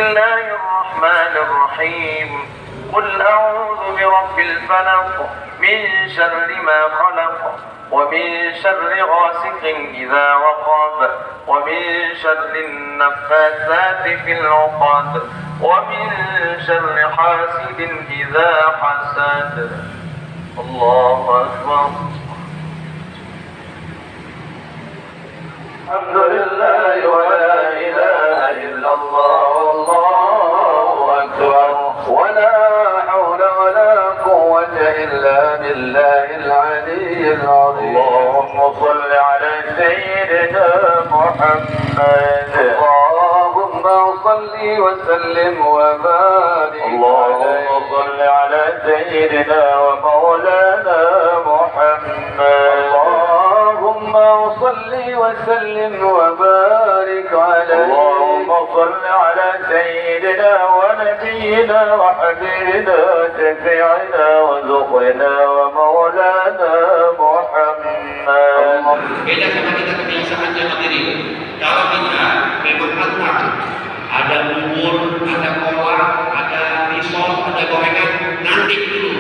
الله الرحمن الرحيم قل أعوذ برب الفلق من شر ما خلق ومن شر غاسق إذا وقب ومن شر النفاثات في العقد ومن شر حاسد إذا حسد. الله أكبر. الحمد لله ولا إله إلا الله والله أكبر ولا حول ولا قوة إلا بالله العلي العظيم. اللهم صل على سيدنا محمد. اللهم صل وسلم وبارك. اللهم صل على سيدنا ومولانا محمد. اللهم صل وسلم وبارك عليه. اللهم صل على سيدنا ونبينا وحبيبنا شفيعنا وذخرنا ومولانا محمد. Beda sama kita kebiasaan jaga diri. Kalau kita memang ada bubur, ada kolak, ada risol, ada gorengan, nanti dulu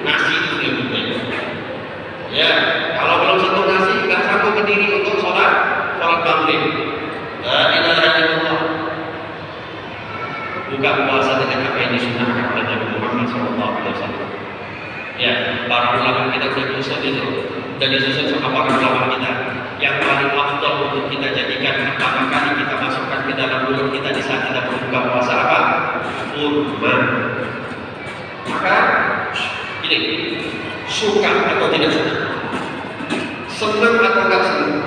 nasi itu yang penting. Ya, kalau belum sentuh nasi, nggak sanggup berdiri untuk sholat maghrib. La ilaha illallah. Buka puasa dengan apa yang disunahkan oleh Nabi Muhammad SAW. Ya, para ulama kita sudah disusun sama para ulama kita. Yang paling afdal untuk kita jadikan pertama kali kita masukkan ke dalam mulut kita di saat kita berbuka puasa apa? Kurma. Maka ini suka atau tidak suka, senang atau tidak senang.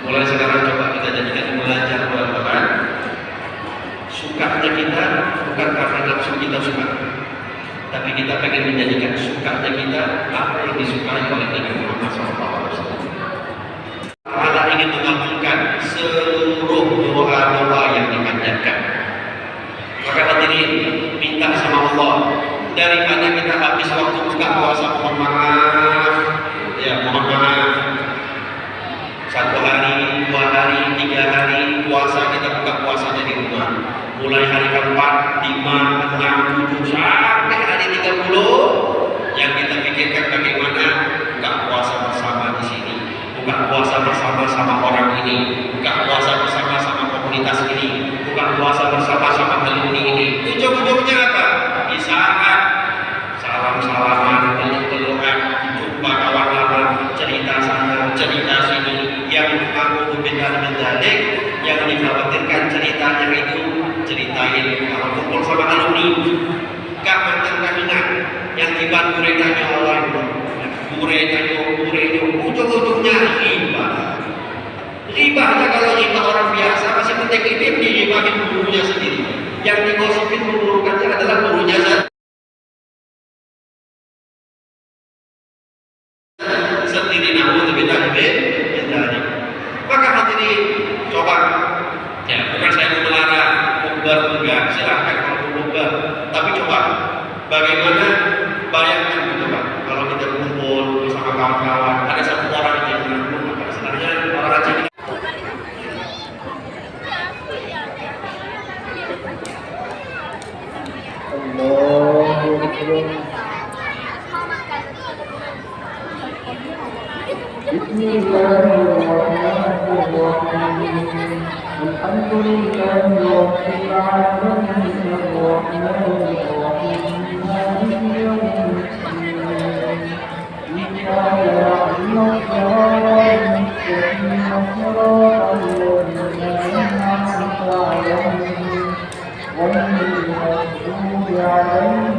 Mulai sekarang coba kita jadikan belajar Al-Quran. Sukanya kita bukan karena nafsu kita suka, tapi kita pengen menjadikan sukanya kita apa yang disukai oleh Nabi Muhammad SAW. Allah ingin mengabulkan seluruh doa-doa yang dipanjatkan. Maka hadirin, minta sama Allah, daripada kita habis waktu buka puasa mohon maaf, ya mohon maaf, 1 hari, 2 hari, 3 hari puasa kita buka puasanya di rumah. Mulai hari keempat, 5, 6, 7 sampai hari 30 yang kita pikirkan bagaimana buka puasa bersama di sini, buka puasa bersama sama orang ini, buka puasa bersama sama komunitas ini, buka puasa bersama sama alumni ini. Ujung-ujungnya apa? Di saat salam-salaman, peluk-pelukan, jumpa kawan lama, cerita sana, cerita sini, yang mengaku beda-beda, yang dikhawatirkan ceritanya itu ceritain kalau kumpul sama alumni, gak mantan-mantan yang tiba muridanya Allah, muridnya, ujung-ujungnya riba aja. Kalau riba orang biasa masih penting ini diribahin gurunya sendiri, yang digosipin memburukannya adalah gurunya sendiri. Namun lebih lanjut, maka hadirin coba, ya bukan saya mau melarang bukber, enggak, silahkan kalau bukber, tapi coba bagaimana, bayangkan gitu Pak, kalau kita kumpul bersama kawan-kawan, ada satu orang yang mengaku sebenarnya orang Aceh ini. Bismillahirrahmanirrahim. Alhamdulillahi rabbil alamin arrahmanir rahim maliki yawmiddin. Iyyaka na'budu wa iyyaka nasta'in. Ghayril maghdubi 'alaihim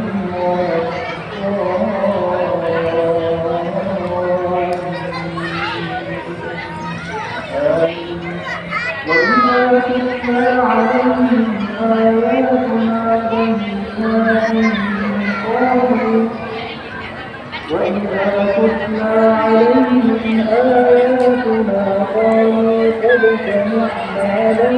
وإذا تتلى عليهم آياتنا بينات قالوا قد سمعنا لو